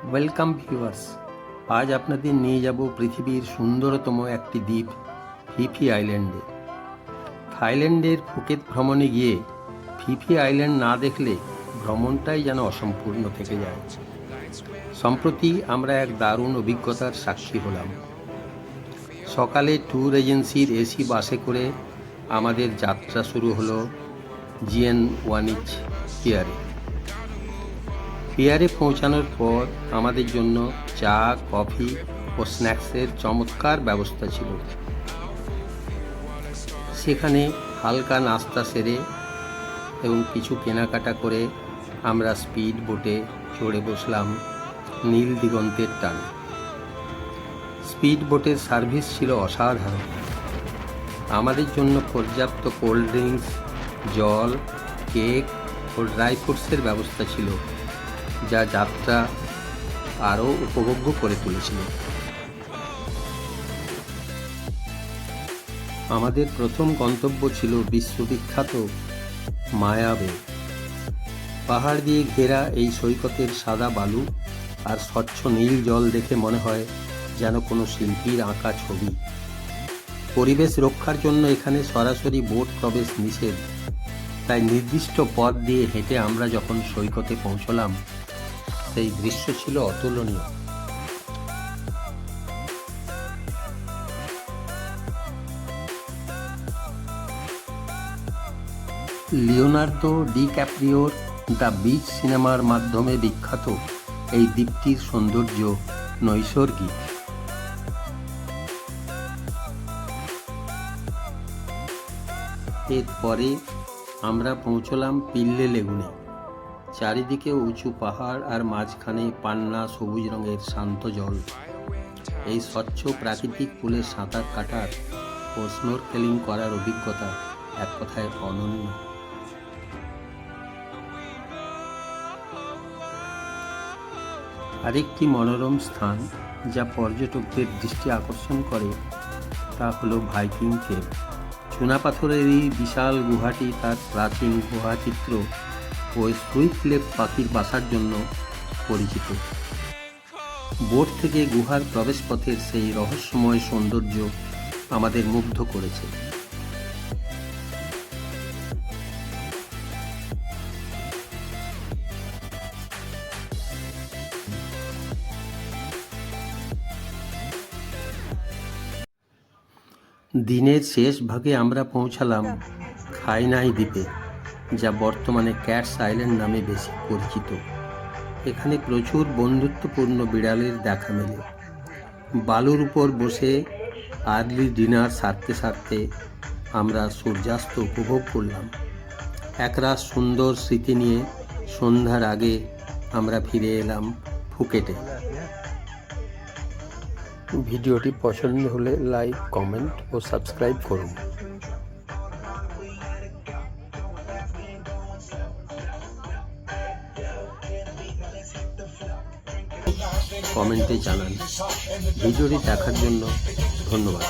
Welcome viewers, আজ আপনাদের নিয়ে যাব পৃথিবীর সুন্দরতম একটি দ্বীপ ফিফি আইল্যান্ডে। থাইল্যান্ডের ফুকেত ভ্রমণে গিয়ে ফিফি আইল্যান্ড না দেখলে ভ্রমণটাই যেন অসম্পূর্ণ থেকে যায়। সম্প্রতি আমরা এক দারুণ অভিজ্ঞতার সাক্ষী হলাম। সকালে ট্যুর এজেন্সির এসি বাসে করে আমাদের যাত্রা শুরু হলো জিয়েন ওয়ানিচ পিয়ারে। পিয়ারে পৌঁছানোর পর আমাদের জন্য চা, কফি ও স্ন্যাক্সের চমৎকার ব্যবস্থা ছিল। সেখানে হালকা নাস্তা সেরে এবং কিছু কেনাকাটা করে আমরা স্পিড বোটে চড়ে বসলাম নীল দিগন্তের টানে। স্পিড বোটের সার্ভিস ছিল অসাধারণ। আমাদের জন্য পর্যাপ্ত কোল্ড ড্রিঙ্কস, জল, কেক ও ড্রাই ফ্রুটসের ব্যবস্থা ছিল, যা যাত্রা আরও উপভোগ্য করে তুলেছিল। আমাদের প্রথম গন্তব্য ছিল বিশ্ববিখ্যাত মায়া বে। পাহাড় দিয়ে ঘেরা এই সৈকতের সাদা বালু আর স্বচ্ছ নীল জল দেখে মনে হয় যেন কোনো শিল্পীর আঁকা ছবি। পরিবেশ রক্ষার জন্য এখানে সরাসরি বোট প্রবেশ নিষেধ, তাই নির্দিষ্ট পথ দিয়ে হেঁটে আমরা যখন সৈকতে পৌঁছলাম, সেই দৃশ্য ছিল অতুলনীয়। লিওনার্দো ডিক্যাপ্রিওর দ্য বিচ সিনেমার মাধ্যমে বিখ্যাত এই দ্বীপটির সৌন্দর্য নৈসর্গিক। এরপরে আমরা পৌঁছলাম পিল্লে লেগুনে। চারিদিকে উঁচু পাহাড় আর মাঝখানে পান্না সবুজ রঙের শান্ত জল। এই স্বচ্ছ প্রাকৃতিক পুলে সাঁতার কাটার ও স্নোরকেলিং করার অভিজ্ঞতা এক কথায় অনন্য। আরেকটি মনোরম স্থান যা পর্যটকদের দৃষ্টি আকর্ষণ করে তা হলো ভাইকিং কেভ। চুনাপাথরের এই বিশাল গুহাটি তার প্রাচীন গুহাচিত্র ও সুইফ্টলেপ পাখির বাসার জন্য পরিচিত। বোট থেকে গুহার প্রবেশপথের সেই রহস্যময় সৌন্দর্য আমাদের মুগ্ধ করেছে। দিনের শেষ ভাগে আমরা পৌঁছালাম খাইনাই দ্বীপে, যা বর্তমানে ক্যাটস আইল্যান্ড নামে বেশি পরিচিত। এখানে প্রচুর বন্ধুত্বপূর্ণ বিড়ালের দেখা মেলে। বালুর উপর বসে আর্লি ডিনার সারতে সারতে আমরা সূর্যাস্ত উপভোগ করলাম। একরাশ সুন্দর স্মৃতি নিয়ে সন্ধ্যার আগে আমরা ফিরে এলাম ফুকেটে। ভিডিওটি পছন্দ হলে লাইক, কমেন্ট ও সাবস্ক্রাইব করুন। কমেন্টে জানান। ভিডিওটি দেখার জন্য ধন্যবাদ।